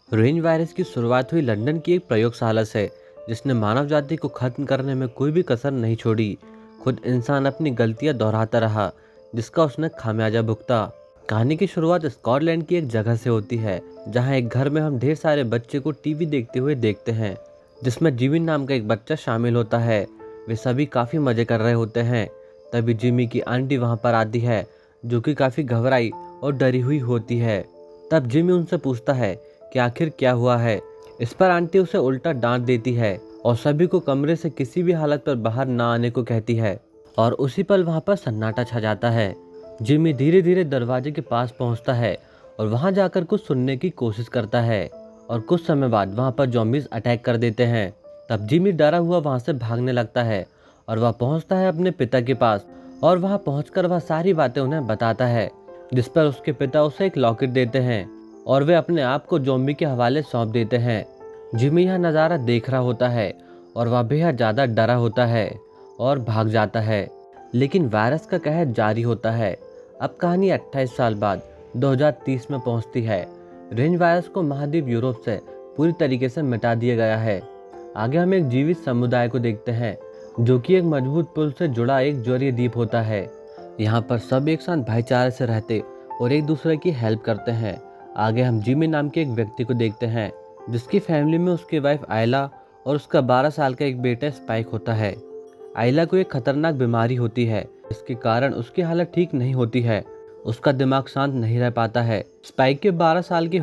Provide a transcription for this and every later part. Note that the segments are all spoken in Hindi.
रेंज वायरस की शुरुआत हुई लंदन की एक प्रयोगशाला से, जिसने मानव जाति को खत्म करने में कोई भी कसर नहीं छोड़ी। खुद इंसान अपनी गलतियां दोहराता रहा, जिसका उसने खामियाजा भुगता। कहानी की शुरुआत स्कॉटलैंड की एक जगह से होती है, जहां एक घर में हम ढेर सारे बच्चे को टीवी देखते हुए देखते हैं, जिसमें जिमी नाम का एक बच्चा शामिल होता है। वे सभी काफी मजे कर रहे होते हैं। तभी जिमी की आंटी वहां पर आती है, जो कि काफी घबराई और डरी हुई होती है। तब जिमी उनसे पूछता है कि आखिर क्या हुआ है। इस पर आंटी उसे उल्टा डांट देती है और सभी को कमरे से किसी भी हालत पर बाहर ना आने को कहती है। और उसी पल वहां पर सन्नाटा छा जाता है। जिमी धीरे धीरे दरवाजे के पास पहुंचता है और वहां जाकर कुछ सुनने की कोशिश करता है। और कुछ समय बाद वहां पर ज़ॉम्बीज़ अटैक कर देते हैं। तब जिमी डरा हुआ वहां से भागने लगता है और वह पहुंचता है अपने पिता के पास। और वहां पहुंचकर वह सारी बातें उन्हें बताता है, जिस पर उसके पिता उसे एक लॉकेट देते हैं और वे अपने आप को ज़ॉम्बी के हवाले सौंप देते हैं। जिमी यह नज़ारा देख रहा होता है और वह बेहद ज़्यादा डरा होता है और भाग जाता है। लेकिन वायरस का कहर जारी होता है। अब कहानी 28 साल बाद 2030 में पहुंचती है। रेंज वायरस को महाद्वीप यूरोप से पूरी तरीके से मिटा दिया गया है। आगे हम एक जीवित समुदाय को देखते हैं, जो कि एक मजबूत पुल से जुड़ा एक ज्वारीय द्वीप होता है। यहाँ पर सब एक साथ भाईचारे से रहते और एक दूसरे की हेल्प करते हैं। आगे हम जिमी नाम के एक व्यक्ति को देखते हैं, जिसकी फैमिली में उसकी वाइफ आयला और उसका 12 साल का एक बेटा स्पाइक होता है। आयला को एक खतरनाक बीमारी होती है, जिसके कारण उसकी हालत ठीक नहीं होती है। उसका दिमाग शांत नहीं रह पाता है। स्पाइक के 12 साल के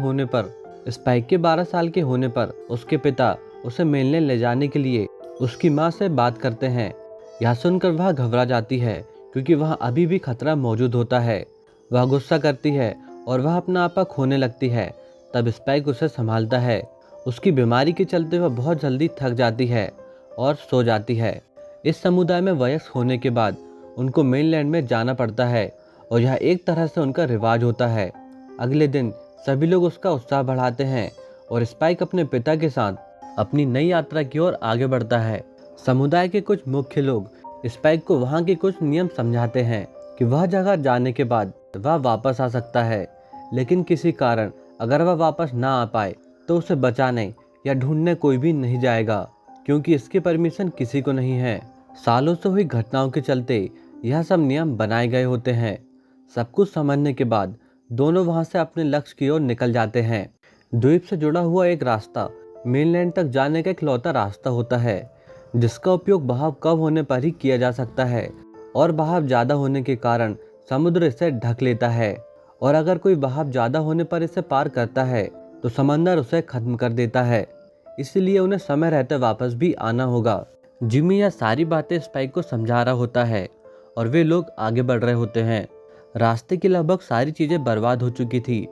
होने पर उसके पिता उसे मिलने ले जाने के लिए उसकी माँ से बात करते हैं। यह सुनकर वह घबरा जाती है, क्योंकि वहाँ अभी भी खतरा मौजूद होता है। वह गुस्सा करती है और वह अपना आपा खोने लगती है। तब स्पाइक उसे संभालता है। उसकी बीमारी के चलते वह बहुत जल्दी थक जाती है और सो जाती है। इस समुदाय में वयस्क होने के बाद उनको मेनलैंड में जाना पड़ता है और यह एक तरह से उनका रिवाज होता है। अगले दिन सभी लोग उसका उत्साह बढ़ाते हैं और स्पाइक अपने पिता के साथ अपनी नई यात्रा की ओर आगे बढ़ता है। समुदाय के कुछ मुख्य लोग स्पाइक को वहाँ के कुछ नियम समझाते हैं कि वह जगह जाने के बाद वह वापस आ सकता है, लेकिन किसी कारण अगर वह वापस ना आ पाए तो उसे बचाने या ढूंढने कोई भी नहीं जाएगा, क्योंकि इसकी परमिशन किसी को नहीं है। सालों से हुई घटनाओं के चलते यह सब नियम बनाए गए होते हैं। सब कुछ समझने के बाद दोनों वहां से अपने लक्ष्य की ओर निकल जाते हैं। द्वीप से जुड़ा हुआ एक रास्ता मेनलैंड तक जाने का इकलौता रास्ता होता है, जिसका उपयोग बहाव कम होने पर ही किया जा सकता है। और बहाव ज़्यादा होने के कारण समुद्र इसे ढक लेता है, और अगर कोई बहाव ज़्यादा होने पर इसे पार करता है तो समंदर उसे खत्म कर देता है। इसलिए उन्हें समय रहते वापस भी आना होगा। जिमी यह सारी बातें स्पाइक को समझा रहा होता है और वे लोग आगे बढ़ रहे होते हैं। रास्ते की लगभग सारी चीज़ें बर्बाद हो चुकी थी,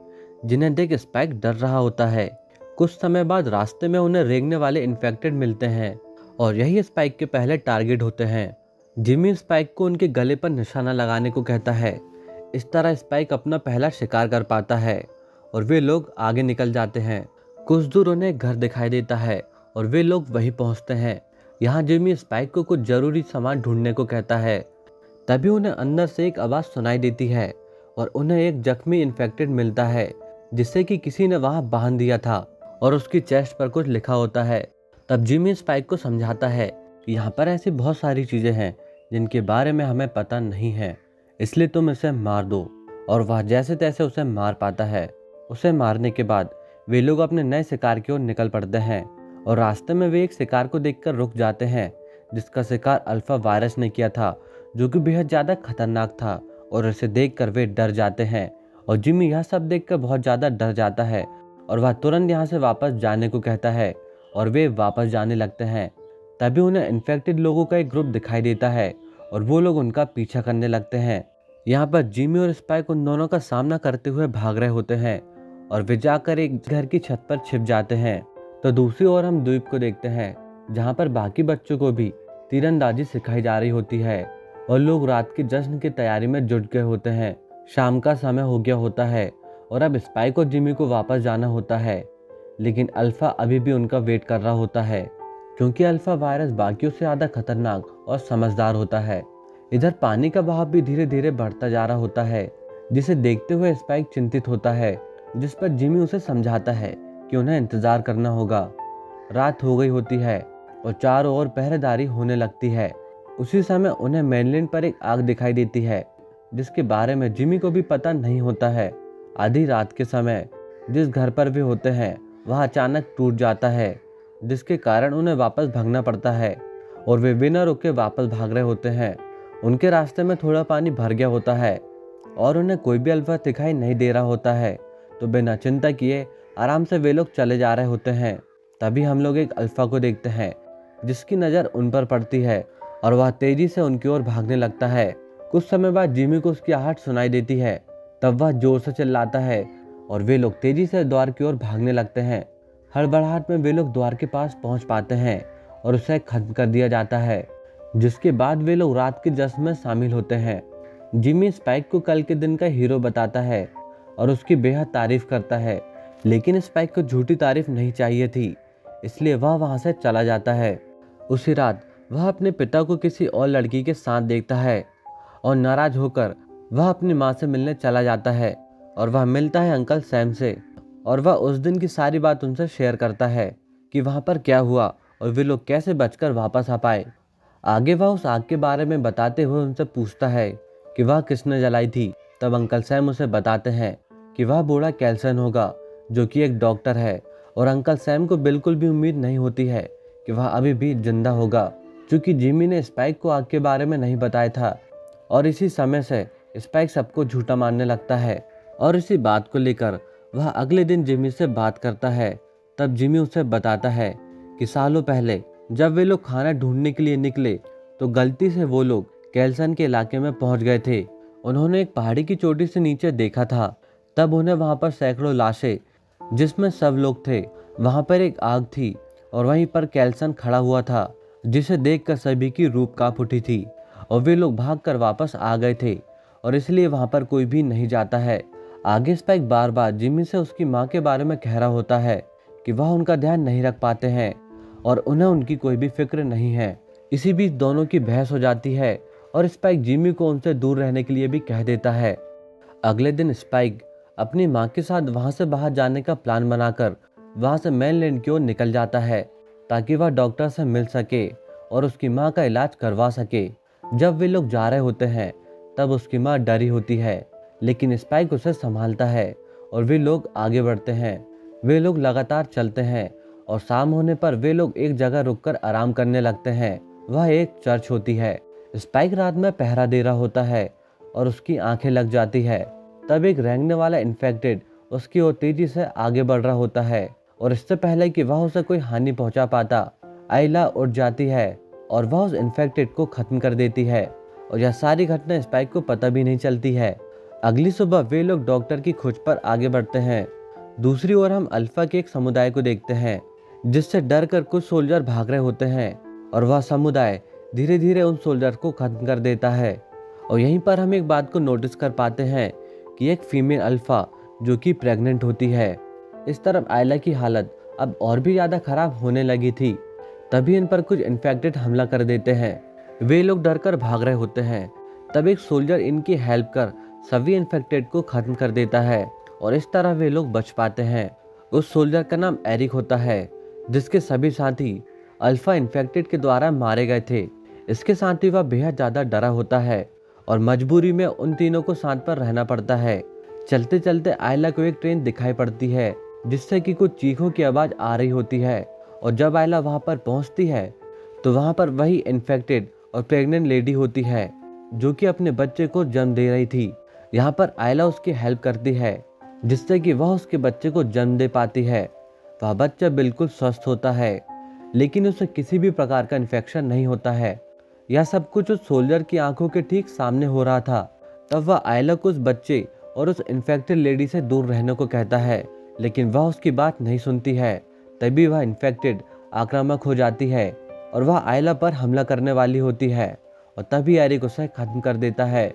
जिन्हें देख स्पाइक डर रहा होता है। कुछ समय बाद रास्ते में उन्हें रेंगने वाले इन्फेक्टेड मिलते हैं और यही स्पाइक के पहले टारगेट होते हैं। जिमी स्पाइक को उनके गले पर निशाना लगाने को कहता है। इस तरह स्पाइक अपना पहला शिकार कर पाता है और वे लोग आगे निकल जाते हैं। कुछ दूर उन्हें एक घर दिखाई देता है और वे लोग वहीं पहुंचते हैं। यहाँ जिमी स्पाइक को कुछ जरूरी सामान ढूंढने को कहता है। तभी उन्हें अंदर से एक आवाज़ सुनाई देती है और उन्हें एक जख्मी इन्फेक्टेड मिलता है, जिससे कि किसी ने वहां बांध दिया था और उसकी चेस्ट पर कुछ लिखा होता है। तब जिमी स्पाइक को समझाता है कि यहाँ पर ऐसी बहुत सारी चीज़ें हैं जिनके बारे में हमें पता नहीं है, इसलिए तुम इसे मार दो। और वह जैसे तैसे उसे मार पाता है। उसे मारने के बाद वे लोग अपने नए शिकार की ओर निकल पड़ते हैं और रास्ते में वे एक शिकार को देखकर रुक जाते हैं, जिसका शिकार अल्फा वायरस ने किया था, जो कि बेहद ज़्यादा खतरनाक था। और इसे देखकर वे डर जाते हैं और जिमी यह सब देखकर बहुत ज़्यादा डर जाता है और वह तुरंत यहाँ से वापस जाने को कहता है और वे वापस जाने लगते हैं। तभी उन्हें इन्फेक्टेड लोगों का एक ग्रुप दिखाई देता है और वो लोग उनका पीछा करने लगते हैं। यहाँ पर जिमी और स्पाइक उन दोनों का सामना करते हुए भाग रहे होते हैं और वे जाकर एक घर की छत पर छिप जाते हैं। तो दूसरी ओर हम द्वीप को देखते हैं, जहाँ पर बाकी बच्चों को भी तीरंदाजी सिखाई जा रही होती है और लोग रात के जश्न की तैयारी में जुट गए होते हैं। शाम का समय हो गया होता है और अब स्पाइक और जिमी को वापस जाना होता है, लेकिन अल्फा अभी भी उनका वेट कर रहा होता है, क्योंकि अल्फा वायरस बाकियों से ज़्यादा खतरनाक और समझदार होता है। इधर पानी का बहाव भी धीरे धीरे बढ़ता जा रहा होता है, जिसे देखते हुए स्पाइक चिंतित होता है, जिस पर जिमी उसे समझाता है कि उन्हें इंतज़ार करना होगा। रात हो गई होती है और चारों ओर पहरेदारी होने लगती है। उसी समय उन्हें मेनलैंड पर एक आग दिखाई देती है, जिसके बारे में जिमी को भी पता नहीं होता है। आधी रात के समय जिस घर पर वे होते हैं वह अचानक टूट जाता है, जिसके कारण उन्हें वापस भागना पड़ता है और वे बिना रुके वापस भाग रहे होते हैं। उनके रास्ते में थोड़ा पानी भर गया होता है और उन्हें कोई भी अल्फा दिखाई नहीं दे रहा होता है, तो बिना चिंता किए आराम से वे लोग चले जा रहे होते हैं। तभी हम लोग एक अल्फा को देखते हैं, जिसकी नज़र उन पर पड़ती है और वह तेजी से उनकी ओर भागने लगता है। कुछ समय बाद जिमी को उसकी आहट सुनाई देती है। तब वह जोर से चिल्लाता है और वे लोग तेजी से द्वार की ओर भागने लगते हैं। हड़बड़ाहट में वे लोग द्वार के पास पहुंच पाते हैं और उसे खत्म कर दिया जाता है, जिसके बाद वे लोग रात के जश्न में शामिल होते हैं। जिमी स्पाइक को कल के दिन का हीरो बताता है और उसकी बेहद तारीफ करता है, लेकिन स्पाइक को झूठी तारीफ नहीं चाहिए थी, इसलिए वह वहां से चला जाता है। उसी रात वह अपने पिता को किसी और लड़की के साथ देखता है और नाराज होकर वह अपनी माँ से मिलने चला जाता है और वह मिलता है अंकल सैम से और वह उस दिन की सारी बात उनसे शेयर करता है कि वहाँ पर क्या हुआ और वे लोग कैसे बचकर वापस आ पाए। आगे वह उस आग के बारे में बताते हुए उनसे पूछता है कि वह किसने जलाई थी। तब अंकल सैम उसे बताते हैं कि वह बूढ़ा कैल्सन होगा, जो कि एक डॉक्टर है, और अंकल सैम को बिल्कुल भी उम्मीद नहीं होती है कि वह अभी भी जिंदा होगा, क्योंकि जिमी ने स्पाइक को आग के बारे में नहीं बताया था। और इसी समय से स्पाइक सबको झूठा मानने लगता है और इसी बात को लेकर वह अगले दिन जिमी से बात करता है। तब जिमी उसे बताता है कि सालों पहले जब वे लोग खाना ढूंढने के लिए निकले तो गलती से वो लोग कैल्सन के इलाके में पहुंच गए थे। उन्होंने एक पहाड़ी की चोटी से नीचे देखा था। तब उन्हें वहां पर सैकड़ों लाशें, जिसमें सब लोग थे, वहां पर एक आग थी और वहीं पर कैल्सन खड़ा हुआ था, जिसे देखकर सभी की रूप कांप उठी थी और वे लोग भागकर वापस आ गए थे और इसलिए वहां पर कोई भी नहीं जाता है। आगे स्पाइक बार बार जिमी से उसकी माँ के बारे में कह रहा होता है कि वह उनका ध्यान नहीं रख पाते हैं और उन्हें उनकी कोई भी फिक्र नहीं है। इसी बीच दोनों की बहस हो जाती है और स्पाइक जिमी को उनसे दूर रहने के लिए भी कह देता है। अगले दिन स्पाइक अपनी माँ के साथ वहां से बाहर जाने का प्लान बनाकर वहां से मेनलैंड की ओर निकल जाता है, ताकि वह डॉक्टर से मिल सके और उसकी माँ का इलाज करवा सके। जब वे लोग जा रहे होते हैं तब उसकी माँ डरी होती है, लेकिन स्पाइक उसे संभालता है और वे लोग आगे बढ़ते हैं। वे लोग लगातार चलते हैं और शाम होने पर वे लोग एक जगह रुककर आराम करने लगते हैं। वह एक चर्च होती है। स्पाइक रात में पहरा दे रहा होता है और उसकी आंखें लग जाती है। तब एक रेंगने वाला इन्फेक्टेड उसकी ओर तेजी से आगे बढ़ रहा होता है और इससे पहले कि वह उसे कोई हानि पहुंचा पाता, आइला उठ जाती है और वह उस इन्फेक्टेड को खत्म कर देती है और यह सारी घटना स्पाइक को पता भी नहीं चलती है। अगली सुबह वे लोग डॉक्टर की खोज पर आगे बढ़ते हैं। दूसरी ओर हम अल्फा के एक समुदाय को देखते हैं, जिससे डर कर कुछ सोल्जर भाग रहे होते हैं और वह समुदाय धीरे धीरे उन सोल्जर को खत्म कर देता है। और यहीं पर हम एक बात को नोटिस कर पाते हैं कि एक फीमेल अल्फा जो कि प्रेग्नेंट होती है। इस तरफ आयला की हालत अब और भी ज़्यादा खराब होने लगी थी। तभी इन पर कुछ इन्फेक्टेड हमला कर देते हैं। वे लोग डर कर भाग रहे होते हैं। तब एक सोल्जर इनकी हेल्प कर सभी इन्फेक्टेड को खत्म कर देता है और इस तरह वे लोग बच पाते हैं। उस सोल्जर का नाम एरिक होता है, जिसके सभी साथी अल्फा इन्फेक्टेड के द्वारा मारे गए थे। इसके साथ ही वह बेहद ज़्यादा डरा होता है और मजबूरी में उन तीनों को साथ पर रहना पड़ता है। चलते चलते आयला को एक ट्रेन दिखाई पड़ती है, जिससे कि कुछ चीखों की आवाज़ आ रही होती है। और जब आयला वहां पर पहुंचती है तो वहां पर वही इन्फेक्टेड और प्रेग्नेंट लेडी होती है, जो कि अपने बच्चे को जन्म दे रही थी। यहाँ पर आयला उसकी हेल्प करती है, जिससे कि वह उसके बच्चे को जन्म दे पाती है। वह बच्चा बिल्कुल स्वस्थ होता है, लेकिन उसे किसी भी प्रकार का इन्फेक्शन नहीं होता है। यह सब कुछ उस सोल्जर की आंखों के ठीक सामने हो रहा था। तब वह आयला को उस बच्चे और उस इन्फेक्टेड लेडी से दूर रहने को कहता है, लेकिन वह उसकी बात नहीं सुनती है। तभी वह इन्फेक्टेड आक्रामक हो जाती है और वह आयला पर हमला करने वाली होती है और तभी एरिक उसे खत्म कर देता है।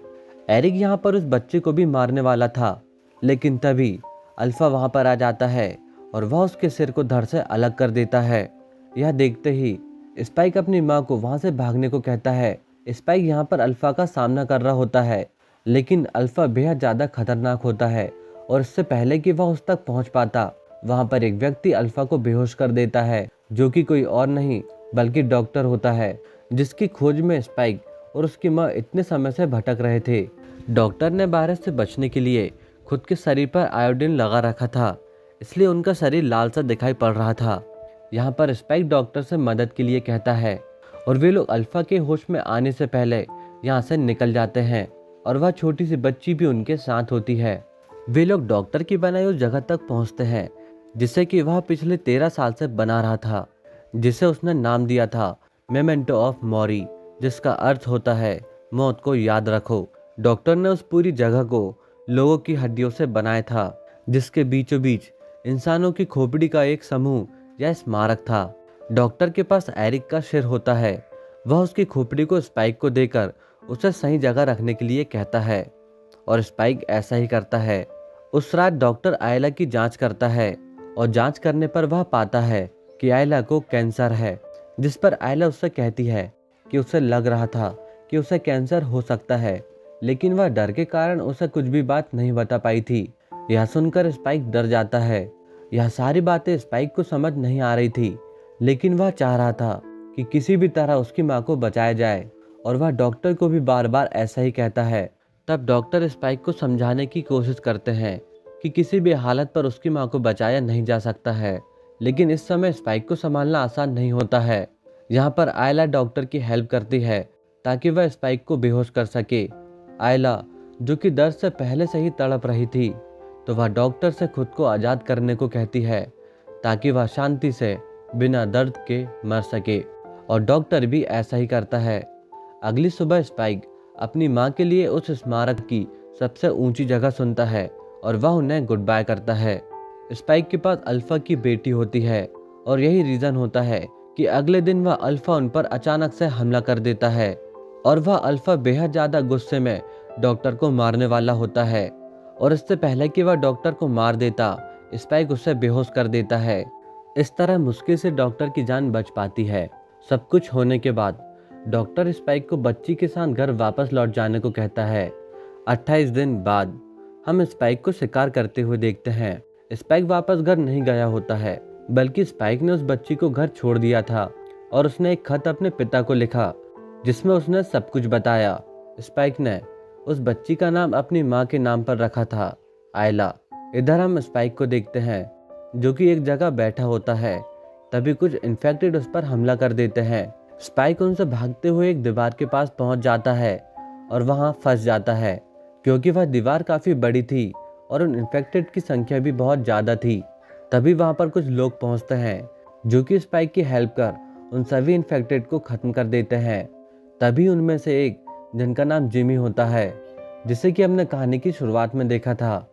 एरिक यहाँ पर उस बच्चे को भी मारने वाला था, लेकिन तभी अल्फा वहाँ पर आ जाता है और वह उसके सिर को धड़ से अलग कर देता है। यह देखते ही स्पाइक अपनी माँ को वहाँ से भागने को कहता है। स्पाइक यहाँ पर अल्फा का सामना कर रहा होता है, लेकिन अल्फा बेहद ज़्यादा खतरनाक होता है और इससे पहले कि वह उस तक पहुँच पाता, वहाँ पर एक व्यक्ति अल्फा को बेहोश कर देता है, जो कि कोई और नहीं बल्कि डॉक्टर होता है, जिसकी खोज में स्पाइक और उसकी माँ इतने समय से भटक रहे थे। डॉक्टर ने वायरस से बचने के लिए खुद के शरीर पर आयोडीन लगा रखा था, इसलिए उनका शरीर लाल सा दिखाई पड़ रहा था। यहाँ पर स्पाइक डॉक्टर से मदद के लिए कहता है और वे लोग अल्फा के होश में आने से पहले यहाँ से निकल जाते हैं और वह छोटी सी बच्ची भी उनके साथ होती है। वे लोग डॉक्टर की बनाई उस जगह तक पहुँचते हैं जिसे कि वह पिछले 13 साल से बना रहा था, जिसे उसने नाम दिया था मेमेंटो ऑफ मौरी, जिसका अर्थ होता है मौत को याद रखो। डॉक्टर ने उस पूरी जगह को लोगों की हड्डियों से बनाया था, जिसके बीचों बीच इंसानों की खोपड़ी का एक समूह या स्मारक था। डॉक्टर के पास एरिक का सिर होता है। वह उसकी खोपड़ी को स्पाइक को देकर उसे सही जगह रखने के लिए कहता है और स्पाइक ऐसा ही करता है। उस रात डॉक्टर आयला की जांच करता है और जांच करने पर वह पाता है कि आयला को कैंसर है, जिस पर आयला उससे कहती है कि उसे लग रहा था कि उसे कैंसर हो सकता है, लेकिन वह डर के कारण उसे कुछ भी बात नहीं बता पाई थी। यह सुनकर स्पाइक डर जाता है। यह सारी बातें स्पाइक को समझ नहीं आ रही थी, लेकिन वह चाह रहा था कि किसी भी तरह उसकी माँ को बचाया जाए और वह डॉक्टर को भी बार बार ऐसा ही कहता है। तब डॉक्टर स्पाइक को समझाने की कोशिश करते हैं कि किसी भी हालत पर उसकी माँ को बचाया नहीं जा सकता है, लेकिन इस समय स्पाइक को संभालना आसान नहीं होता है। यहाँ पर आयला डॉक्टर की हेल्प करती है ताकि वह स्पाइक को बेहोश कर सके। आयला, जो कि दर्द से पहले से ही तड़प रही थी, तो वह डॉक्टर से खुद को आज़ाद करने को कहती है ताकि वह शांति से बिना दर्द के मर सके, और डॉक्टर भी ऐसा ही करता है। अगली सुबह स्पाइक अपनी माँ के लिए उस स्मारक की सबसे ऊंची जगह सुनता है और वह उन्हें गुड बाय करता है। स्पाइक के पास अल्फा की बेटी होती है और यही रीज़न होता है कि अगले दिन वह अल्फा उन पर अचानक से हमला कर देता है और वह अल्फा बेहद ज़्यादा गुस्से में डॉक्टर को मारने वाला होता है, और इससे पहले कि वह डॉक्टर को मार देता, स्पाइक उसे बेहोश कर देता है। इस तरह मुश्किल से डॉक्टर की जान बच पाती है। सब कुछ होने के बाद डॉक्टर स्पाइक को बच्ची के साथ घर वापस लौट जाने को कहता है। 28 दिन बाद हम स्पाइक को शिकार करते हुए देखते हैं। स्पाइक वापस घर नहीं गया होता है, बल्कि स्पाइक ने उस बच्ची को घर छोड़ दिया था और उसने एक खत अपने पिता को लिखा जिसमें उसने सब कुछ बताया। स्पाइक ने उस बच्ची का नाम अपनी माँ के नाम पर रखा था, आयला। इधर हम स्पाइक को देखते हैं जो कि एक जगह बैठा होता है। तभी कुछ इन्फेक्टेड उस पर हमला कर देते हैं। स्पाइक उनसे भागते हुए एक दीवार के पास पहुंच जाता है और वहां फंस जाता है, क्योंकि वह दीवार काफ़ी बड़ी थी और उन इन्फेक्टेड की संख्या भी बहुत ज़्यादा थी। तभी वहां पर कुछ लोग पहुंचते हैं जो कि स्पाइक की हेल्प कर उन सभी इन्फेक्टेड को ख़त्म कर देते हैं। तभी उनमें से एक, जिनका नाम जिमी होता है, जिसे कि हमने कहानी की शुरुआत में देखा था,